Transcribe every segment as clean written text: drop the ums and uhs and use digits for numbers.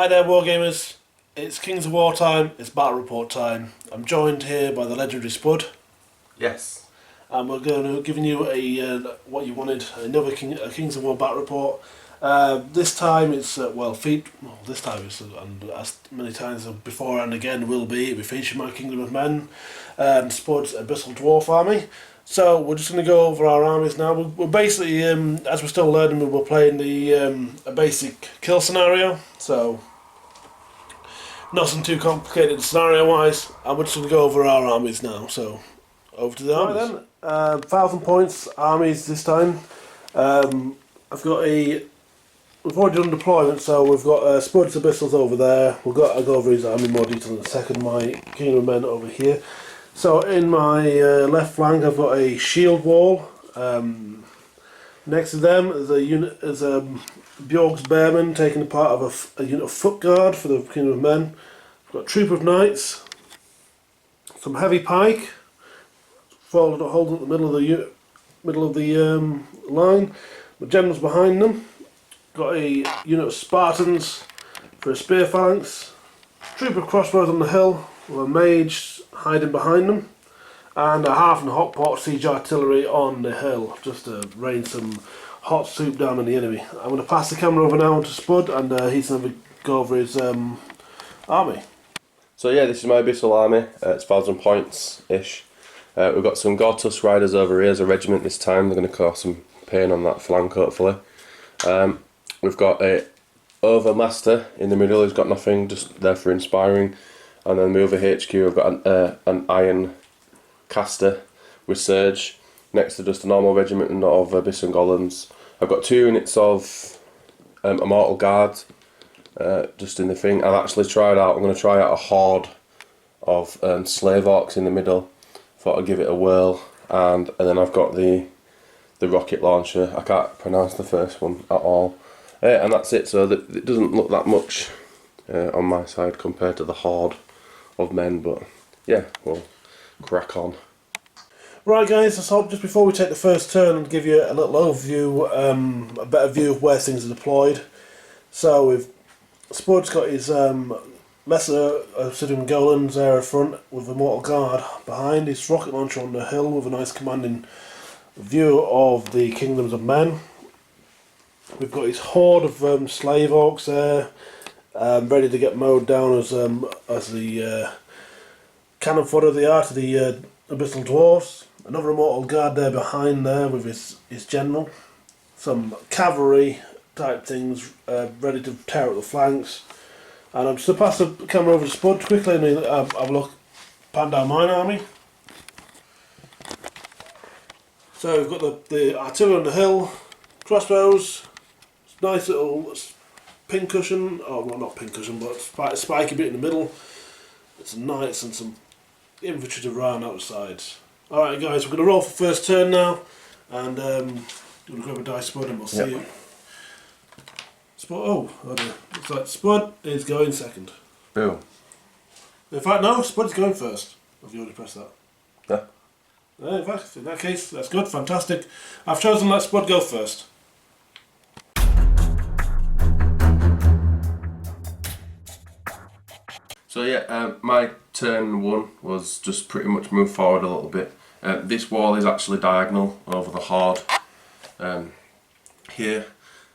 Hi there, Wargamers. It's Kings of War time, it's Battle Report time. I'm joined here by the legendary Spud. Yes. And we're going to giving you a what you wanted, another Kings of War Battle Report. This time it's, this time it's, and as many times before and again will be, we feature my Kingdom of Men and Spud's Abyssal Dwarf army. So we're just going to go over our armies now. We're basically, as we're still learning, we're playing a basic kill scenario. So nothing too complicated scenario-wise. And we're just going to go over our armies now. So over to the armies. Right then, 1,000 points armies this time. I've got we've already done deployment, so we've got Spud's Abyssals over there. I'll go over his army in more detail in a second. My Kingdom of Men over here. So in my left flank, I've got a shield wall. Next to them is a Bjorg's Bearman taking part of a unit of foot guard for the Kingdom of Men. I've got a troop of knights, some heavy pike, holding at the middle of the line. The generals behind them. Got a unit of Spartans for a spear phalanx. Troop of crossbows on the hill with a mage hiding behind them, and a half and hot pot siege artillery on the hill just to rain some hot soup down on the enemy. I'm going to pass the camera over now to Spud, and he's going to go over his army. So yeah, this is my Abyssal army. It's 1,000 points ish. We've got some Gortusk riders over here as a regiment this time. They're going to cause some pain on that flank hopefully. We've got a Overmaster in the middle who's got nothing, just there for inspiring. And then the other HQ, I've got an Iron Caster with Surge next to just a normal regiment and of Abyssal Golems. I've got 2 units of Immortal Guard just in the thing. I'm going to try out a horde of Slave Orcs in the middle. Thought I'd give it a whirl. And then I've got the rocket launcher. I can't pronounce the first one at all. And that's it, so it doesn't look that much on my side compared to the horde of men, but yeah, we'll crack on. Right guys, let's hope just before we take the first turn and give you a little overview, a better view of where things are deployed. So Spud's got his lesser Obsidian Golems there at front with a Mortal Guard behind, his rocket launcher on the hill with a nice commanding view of the Kingdoms of Men. We've got his horde of Slave Orcs there, ready to get mowed down as the cannon fodder they are to the Abyssal Dwarves. Another Immortal Guard there behind there with his general. Some cavalry type things ready to tear up the flanks. And I'm just going to pass the camera over to Spud quickly and have a look, pan down mine army. So we've got the artillery on the hill, crossbows, nice little pincushion, oh well not pincushion but spiky bit in the middle. It's some knights and some infantry to round outside. Alright guys, we're going to roll for first turn now, and we're going to grab a dice, Spud, and we'll see you. Spud, oh dear. Looks like Spud is going second. Boom. In fact no, Spud's going first. Have you already pressed that? Yeah. In fact, in that case, that's good, fantastic. I've chosen to let Spud go first. So yeah, my turn 1 was just pretty much move forward a little bit. This wall is actually diagonal over the horde. Here,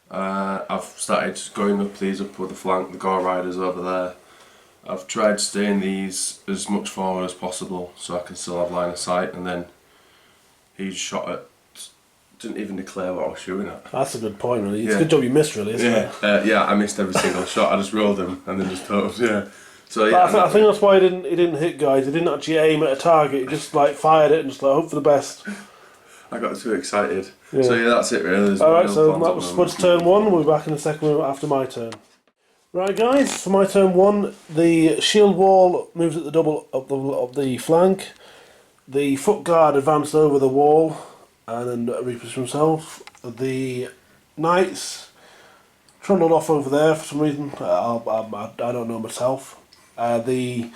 I've started going up these up with the flank, the Gore Riders over there. I've tried staying these as much forward as possible so I can still have line of sight, and then he's shot at, didn't even declare what I was shooting at. That's a good point really, it's a good job you missed really, isn't it? Yeah, I missed every single shot, I just rolled them and then just told, yeah. So yeah, I think that's why he didn't hit guys, he didn't actually aim at a target, he just like fired it and just like hope for the best. I got too excited. Yeah. So yeah, that's it really. Alright, so that was Spud's turn 1, we'll be back in a second after my turn. Right guys, for my turn 1, the shield wall moves at the double of the flank. The foot guard advanced over the wall and then repositioned himself. The knights trundled off over there for some reason, I don't know myself. The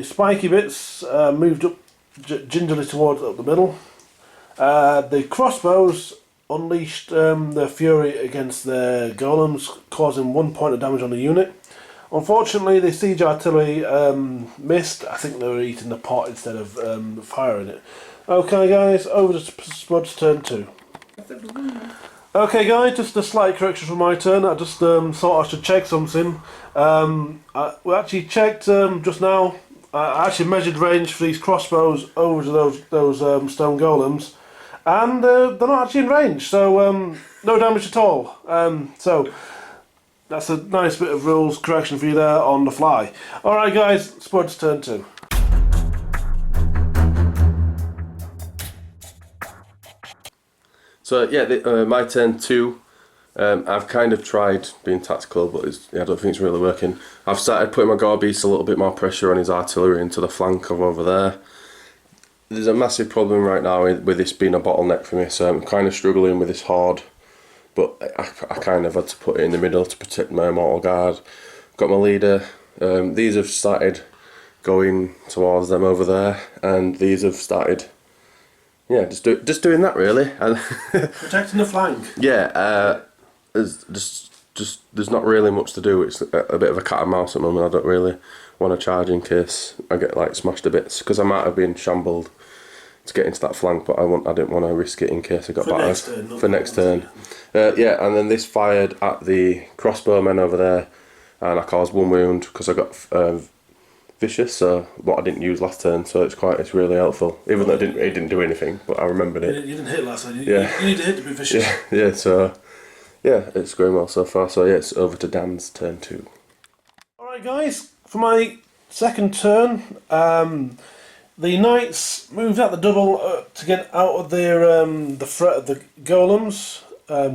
spiky bits moved up gingerly towards up the middle. The crossbows unleashed their fury against their golems, causing 1 point of damage on the unit. Unfortunately, the siege artillery missed. I think they were eating the pot instead of firing it. Okay, guys, over to Spud's turn 2. Okay, guys, just a slight correction from my turn. I just thought I should check something. We actually checked just now. I actually measured range for these crossbows over to those stone golems, and they're not actually in range, so no damage at all. So that's a nice bit of rules correction for you there on the fly. Alright guys, Spud's turn 2. So yeah, my turn 2. I've kind of tried being tactical, but I don't think it's really working. I've started putting my Gorbeast a little bit more pressure on his artillery into the flank of over there. There's a massive problem right now with this being a bottleneck for me, so I'm kind of struggling with this horde. But I kind of had to put it in the middle to protect my Immortal Guard. Got my leader. These have started going towards them over there, and these have started, yeah, just doing that really. And Protecting the flank. Yeah, there's not really much to do. It's a bit of a cat and mouse at the moment. I don't really want to charge in case I get like smashed to bits, because I might have been shambled to get into that flank, but I didn't want to risk it in case I got battered for next turn. Yeah, and then this fired at the crossbowmen over there, and I caused 1 wound because I got vicious, so what I didn't use last turn, so it's really helpful. Even though it didn't do anything, but I remembered it. You didn't hit last time. Yeah. You need to hit to be vicious. Yeah. So yeah, it's going well so far. So yeah, it's over to Dan's turn 2. Alright guys, for my second turn, the knights moved out the double to get out of their the threat of the golems,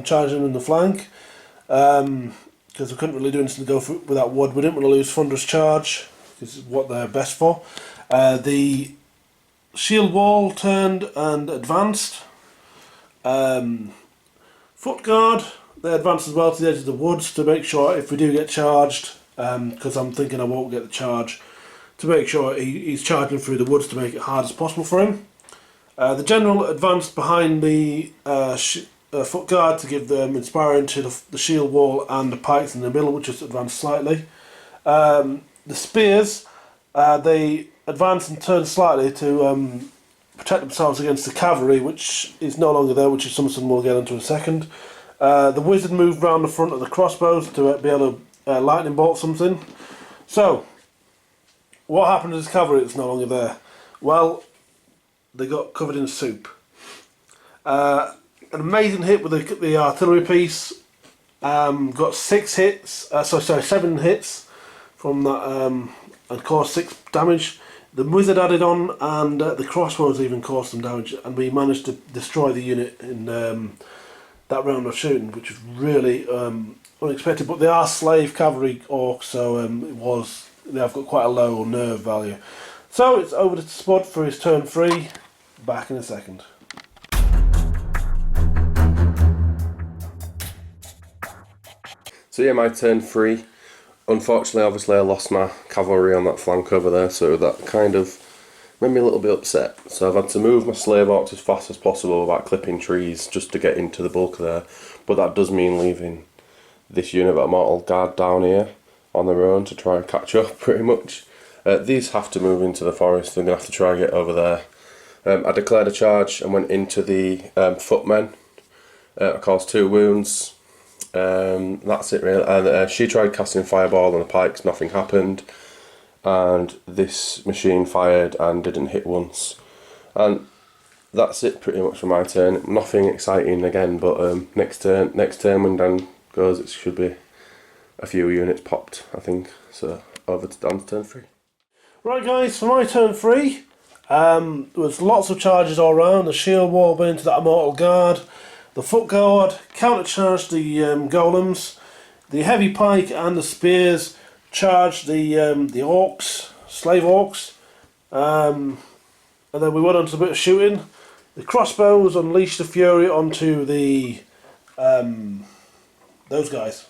charging them in the flank, because we couldn't really do anything to go without wood. We didn't want to lose Thunderous Charge. This is what they're best for. The shield wall turned and advanced. Foot guard, they advanced as well to the edge of the woods to make sure if we do get charged, because I'm thinking I won't get the charge, to make sure he's charging through the woods to make it hard as possible for him. The general advanced behind the foot guard to give them inspiring to the shield wall and the pikes in the middle, which just advanced slightly. The spears, they advance and turn slightly to protect themselves against the cavalry, which is no longer there, which is something we'll get into in a second. The wizard moved round the front of the crossbows to be able to lightning bolt something. So, what happened to this cavalry that's no longer there? Well, they got covered in soup. An amazing hit with the artillery piece. Got 7 hits from that, and caused 6 damage. The wizard added on, and the crossbows even caused some damage, and we managed to destroy the unit in that round of shooting, which was really unexpected. But they are slave cavalry orcs, so they have got quite a low nerve value. So it's over to Spud for his turn 3. Back in a second. So yeah, my turn 3. Unfortunately, obviously I lost my cavalry on that flank over there, so that kind of made me a little bit upset. So I've had to move my slave orcs as fast as possible without clipping trees just to get into the bulk there. But that does mean leaving this unit of Immortal Guard down here on their own to try and catch up pretty much. These have to move into the forest. They're going to have to try and get over there. I declared a charge and went into the footmen. I caused 2 wounds. That's it really. And she tried casting fireball on the pikes, nothing happened. And this machine fired and didn't hit once. And that's it pretty much for my turn. Nothing exciting again, but next turn when Dan goes, it should be a few units popped, I think. So over to Dan's turn 3. Right guys, for my turn 3, there was lots of charges all around. The shield wall went into that Immortal Guard. The foot guard countercharged the golems. The heavy pike and the spears charged the orcs, slave orcs. And then we went on to a bit of shooting. The crossbows unleashed the fury onto the those guys.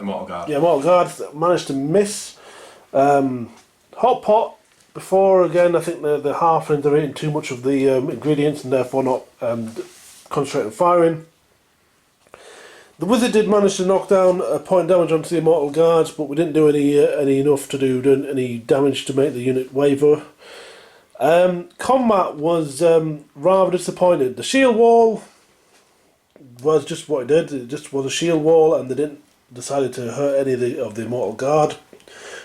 Immortal Guard. Yeah, Immortal Guard managed to miss. Hot pot. Before again, I think the halflings are eating too much of the ingredients and therefore not concentrating firing. The wizard did manage to knock down a point damage onto the immortal guards, but we didn't do any enough to do any damage to make the unit waver. Combat was rather disappointed. The shield wall was just what it did. It just was a shield wall, and they didn't decided to hurt any of the immortal guard,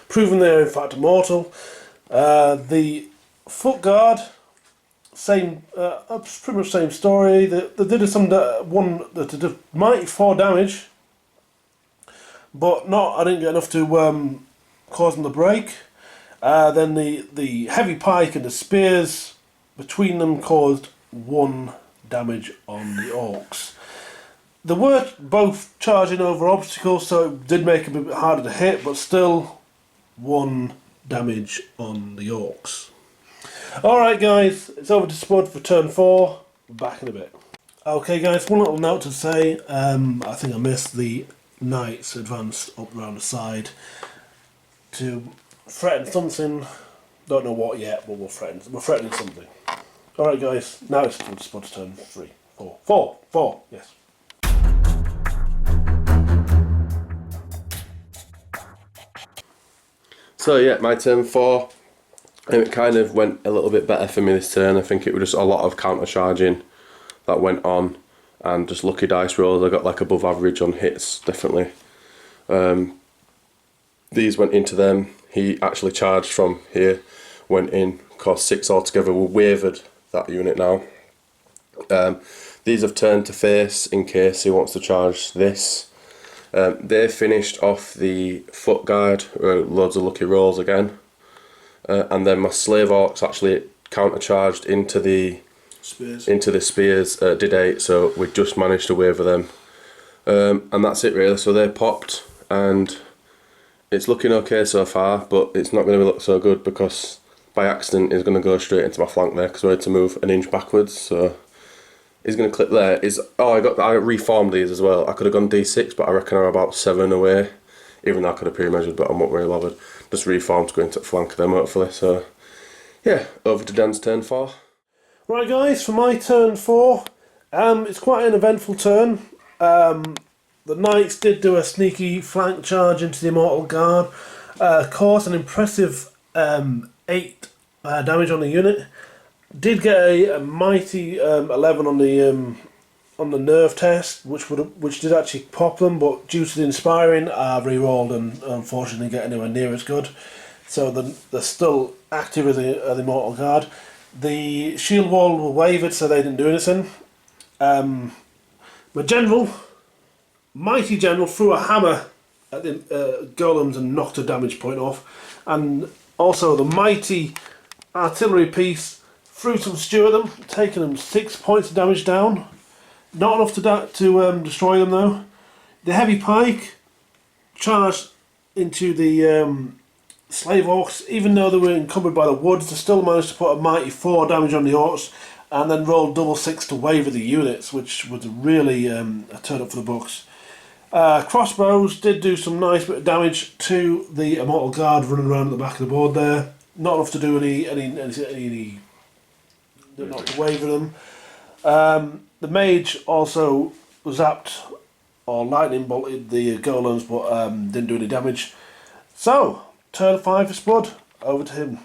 proving they are in fact immortal. The foot guard, pretty much same story. They did some one that did mighty 4 damage, but I didn't get enough to cause them to break. Then the heavy pike and the spears between them caused 1 damage on the orcs. They were both charging over obstacles, so it did make them a bit harder to hit, but still 1 damage on the orcs. Alright guys, it's over to Spud for turn 4. Back in a bit. Okay guys, one little note to say. I think I missed the knights advanced up around the side to threaten something. Don't know what yet, but we're threatening something. Alright guys, now it's Spud's turn. 3, 4, 4, yes. So yeah, my turn 4. It kind of went a little bit better for me this turn. I think it was just a lot of counter charging that went on, and just lucky dice rolls. I got like above average on hits, definitely. These went into them. He actually charged from here, went in, cost 6 altogether. We wavered that unit now. These have turned to face in case he wants to charge this. They finished off the foot guard, loads of lucky rolls again. And then my slave orcs actually countercharged into the spears, did 8, so we just managed to waver them. And that's it really, so they popped, and it's looking okay so far, but it's not going to look so good because by accident he's going to go straight into my flank there because I had to move an inch backwards, so he's going to clip there. I reformed these as well. I could have gone D6, but I reckon I'm about 7 away, even though I could have pre-measured, but I'm not really bothered. Just reformed to go into the flank of them hopefully, so yeah, over to Dan's turn 4. Right guys, for my turn 4, it's quite an eventful turn. The knights did do a sneaky flank charge into the immortal guard, caused an impressive 8 damage on the unit. Did get a mighty 11 on the nerve test, which did actually pop them, but due to the inspiring, I re-rolled and unfortunately didn't get anywhere near as good. So they're still active as the immortal guard. The shield wall were wavered, so they didn't do anything. My mighty general, threw a hammer at the golems and knocked a damage point off, and also the mighty artillery piece threw some stew at them, taking them 6 points of damage down. Not enough to destroy them though. The heavy pike charged into the slave orcs. Even though they were encumbered by the woods, they still managed to put a mighty 4 damage on the orcs, and then rolled double 6 to waver the units, which was really a turn up for the books. Crossbows did do some nice bit of damage to the immortal guard running around at the back of the board there. Not enough to do any not to waver them. The mage also zapped or lightning bolted the golems, but didn't do any damage. So, turn 5 for Spud. Over to him.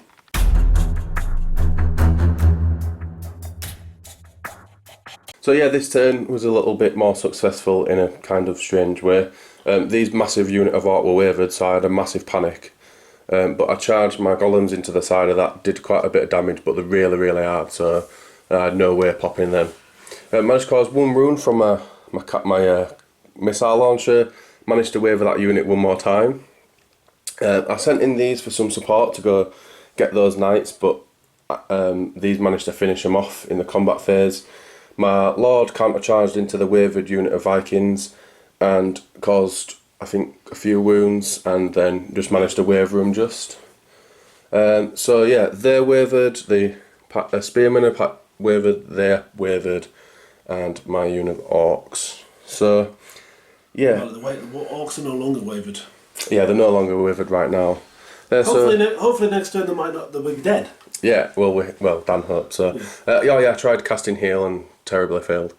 So yeah, this turn was a little bit more successful in a kind of strange way. These massive unit of orc were wavered, so I had a massive panic. But I charged my golems into the side of that, did quite a bit of damage, but they're really, really hard, so I had no way of popping them. Managed to cause 1 wound from my missile launcher, managed to waver that unit 1 more time. I sent in these for some support to go get those knights, but these managed to finish them off in the combat phase. My lord countercharged into the wavered unit of Vikings and caused, I think, a few wounds, and then just managed to waver them just. So yeah, they wavered, the spearmen are wavered, they're wavered, and my unit of orcs. So yeah. Well, the orcs are no longer wavered. Yeah, they're no longer wavered right now. Hopefully next turn they'll be dead. Yeah, well, Dan hopes so. Yeah, I tried casting heal and terribly failed.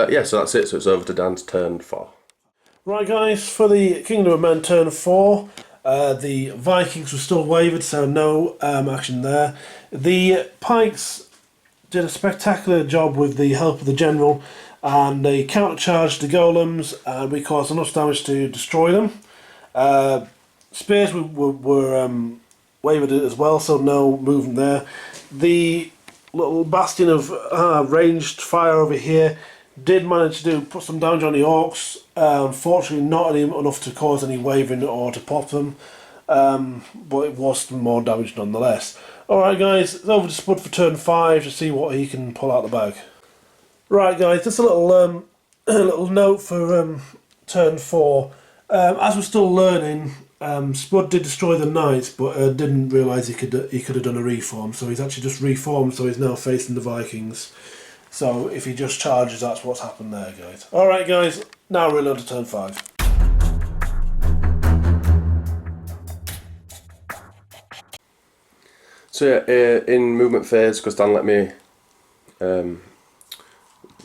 Yeah, so that's it. So it's over to Dan's turn 4. Right, guys, for the Kingdom of Men turn 4, the Vikings were still wavered, so no action there. The Pikes did a spectacular job with the help of the General, and they countercharged the Golems, and we caused enough damage to destroy them. Spears were wavered as well, so no movement there. The little bastion of ranged fire over here did manage to put some damage on the orcs. Unfortunately, not enough to cause any wavering or to pop them, but it was some more damage nonetheless. Alright guys, it's over to Spud for turn 5 to see what he can pull out the bag. Right guys, just a little a little note for turn 4. As we're still learning, Spud did destroy the knights, but didn't realise he could have done a reform, so he's actually just reformed, so he's now facing the Vikings. So if he just charges, that's what's happened there, guys. Alright guys, now we're on to turn 5. So yeah, in movement phase, because Dan let me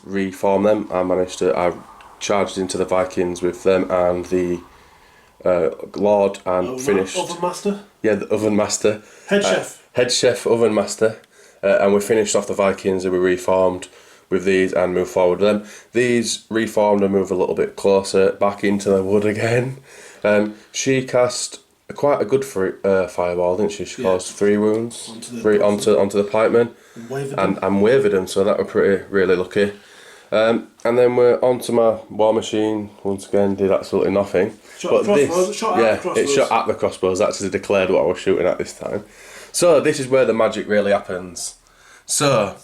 reform them, I charged into the Vikings with them and the Lord and finished... Oven Master? Yeah, the Oven Master. Head Chef. Head Chef, Oven Master. And we finished off the Vikings and we reformed with these and moved forward with them. These reformed and moved a little bit closer back into the wood again. She cast quite a good fireball, didn't she? She caused 3 wounds onto the pikemen and wavered them, so that were really lucky. And then we're onto my war machine. Once again, did absolutely nothing. Shot at the crossbows. It shot at the crossbows. Actually declared what I was shooting at this time. So this is where the magic really happens. So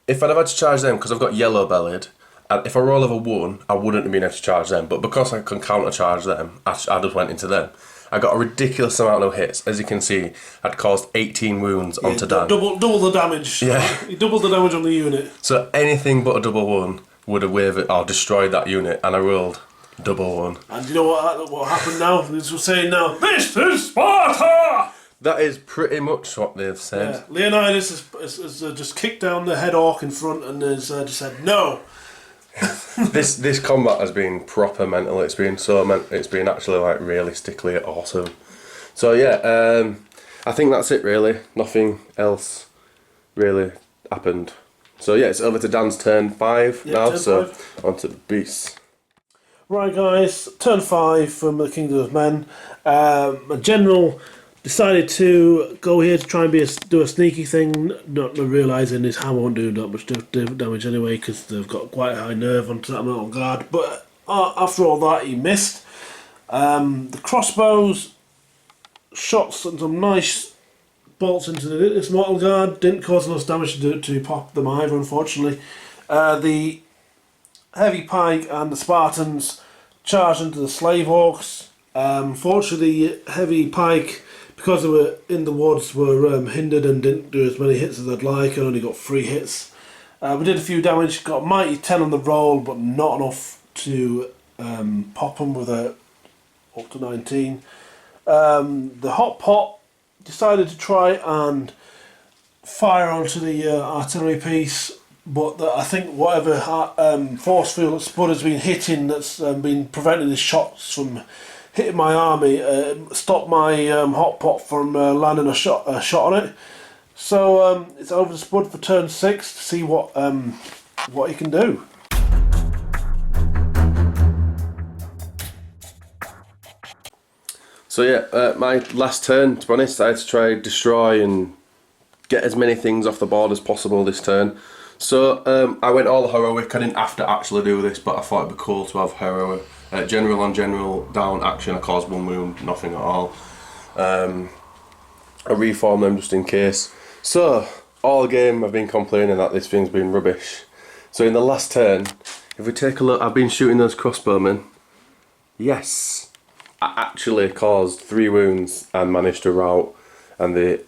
if I'd have had to charge them, because I've got yellow bellied, and if I roll over 1, I wouldn't have been able to charge them. But because I can counter charge them, I just went into them. I got a ridiculous amount of hits. As you can see, I'd caused 18 wounds onto Dan. Double the damage. Yeah. He doubled the damage on the unit. So anything but a double 1 would have wavered or destroyed that unit, and I rolled double 1. And you know what happened now? This was saying now, "This is Sparta!" That is pretty much what they've said. Yeah. Leonidas has just kicked down the head orc in front and has just said no. This combat has been proper mental. It's been it's been actually like realistically awesome. So yeah, I think that's it really. Nothing else really happened. So yeah, it's over to Dan's turn 5 now. So on to the beasts. Right guys, turn 5 from the Kingdom of Men. A general decided to go here to try and do a sneaky thing, not realising his hammer won't do that much damage anyway because they've got quite a high nerve onto that metal guard. But after all that, he missed. The crossbows shot some nice bolts into this metal guard, didn't cause enough damage to pop them either, unfortunately. The heavy pike and the Spartans charged into the slave orcs. Unfortunately, the heavy pike, because they were in the woods, were hindered and didn't do as many hits as they'd like, and only got 3 hits. We did a few damage, got a mighty 10 on the roll, but not enough to pop them with a up to 19. The hot pot decided to try and fire onto the artillery piece, but I think whatever force field that Spud has been hitting that's been preventing the shots from hitting my army stopped my hot pot from landing a shot on it. So it's over to Spud for turn 6 to see what he can do. So yeah, my last turn, to be honest, I had to try destroy and get as many things off the board as possible this turn. So I went all heroic. I didn't have to actually do this, but I thought it'd be cool to have heroic. General on general down action, I caused 1 wound, nothing at all. I reformed them just in case. So all game I've been complaining that this thing's been rubbish. So in the last turn, if we take a look, I've been shooting those crossbowmen. Yes, I actually caused 3 wounds and managed to rout, and they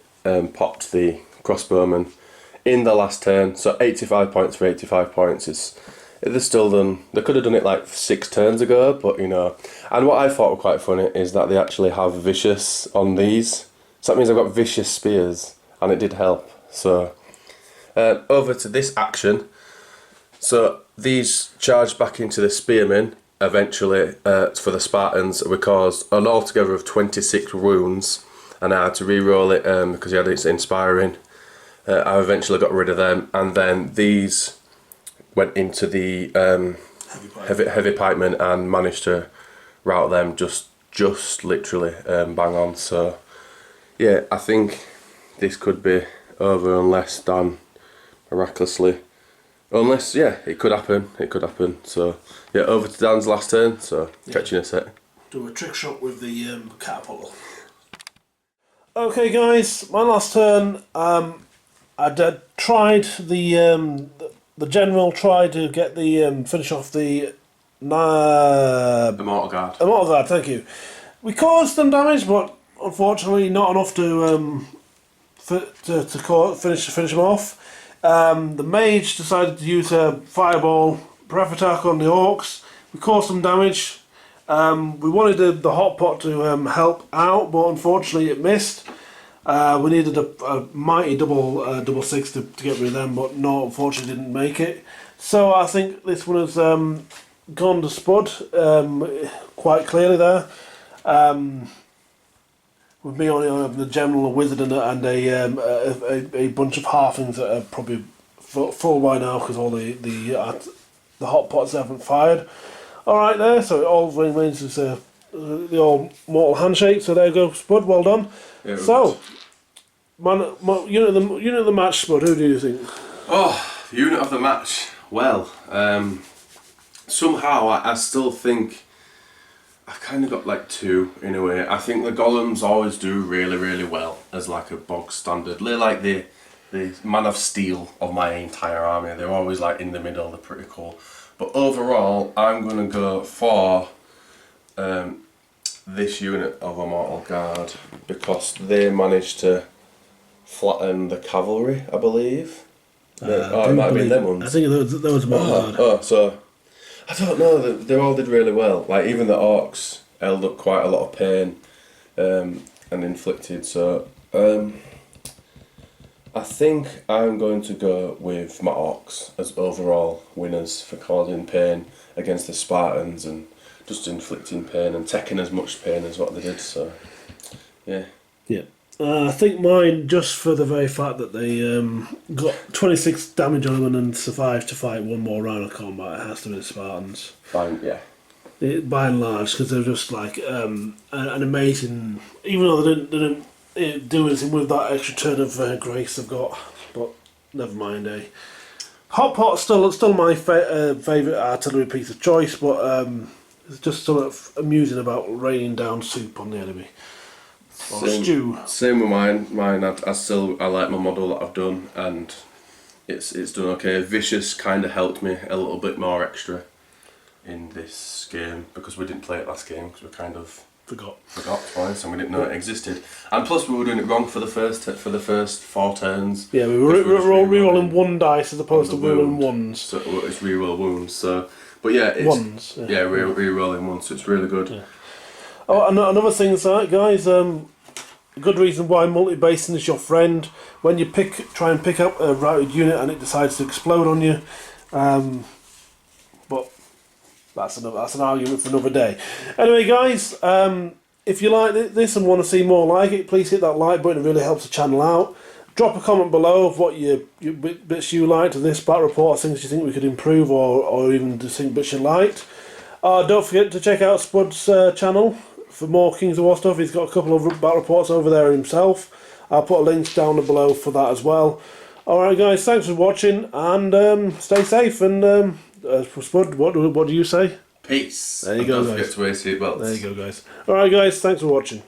popped the crossbowmen in the last turn. So 85 points for 85 points. They're still done. They could have done it like 6 turns ago, but you know. And what I thought were quite funny is that they actually have vicious on these. So that means I've got vicious spears, and it did help. So over to this action. So these charged back into the spearmen eventually for the Spartans. We caused an altogether of 26 wounds, and I had to re-roll it because he had its inspiring. I eventually got rid of them, and then these went into the heavy pikemen and managed to rout them just literally bang on. So yeah, I think this could be over unless Dan miraculously, unless, yeah, it could happen. So yeah, over to Dan's last turn. So catch you in a sec. Do a trick shot with the catapult. Okay, guys, my last turn. I tried the general tried to get the finish off the Immortal Guard. Immortal Guard. Thank you. We caused them damage, but unfortunately not enough to finish them off. The mage decided to use a fireball breath attack on the orcs. We caused some damage. We wanted the hot pot to help out, but unfortunately it missed. We needed a mighty double six to get rid of them, but no, unfortunately didn't make it. So I think this one has gone to Spud quite clearly there. With me on the general, a wizard, and a bunch of halflings that are probably full by now because all the hot pots haven't fired. All right there, so it all remains as the old mortal handshake. So there you go, Spud. Well done. Yeah, so, unit of the match, Spud. Who do you think? Oh, the unit of the match. Well, somehow I still think I kind of got like two in a way. I think the golems always do really well as like a bog standard. They're like the man of steel of my entire army. They're always like in the middle. They're pretty cool. But overall, I'm gonna go for this unit of Immortal Guard because they managed to flatten the cavalry, I believe. It might have been them ones. I think that was Immortal Guard. So I don't know. They all did really well. Like even the orcs held up quite a lot of pain and inflicted. So I think I'm going to go with my orcs as overall winners for causing pain against the Spartans and just inflicting pain and taking as much pain as what they did. So yeah. Yeah. I think mine, just for the very fact that they got 26 damage on them and survived to fight one more round of combat, it has to be the Spartans. Fine, yeah. By and large, because they're just like an amazing. Even though they didn't do anything with that extra turn of grace they've got, but never mind. Hot pot's still my favourite artillery piece of choice, but it's just sort of amusing about raining down soup on the enemy. Same with mine. I like my model that I've done, and it's done okay. Vicious kind of helped me a little bit more extra in this game because we didn't play it last game because we kind of forgot twice and we didn't know it existed. And plus we were doing it wrong for the first 4 turns. Yeah, we were re-rolling one dice as opposed to re-rolling ones. So it's re-roll wounds. So, but yeah, it's ones. Yeah, re-rolling ones. So it's really good. Yeah. Oh, another thing is that, guys. A good reason why multi-basing is your friend. When you try and pick up a routed unit and it decides to explode on you, but that's an argument for another day. Anyway, guys, if you like this and want to see more like it, please hit that like button. It really helps the channel out. Drop a comment below of what bits you liked of this battle report, things you think we could improve, or even just think bits you liked. Don't forget to check out Spud's channel for more Kings of War stuff. He's got a couple of battle reports over there himself. I'll put a link down below for that as well. Alright guys, thanks for watching and stay safe, and Spud, what do you say? Peace. There you go, Don't forget to wear seatbelts. There you go, guys. Alright guys, thanks for watching.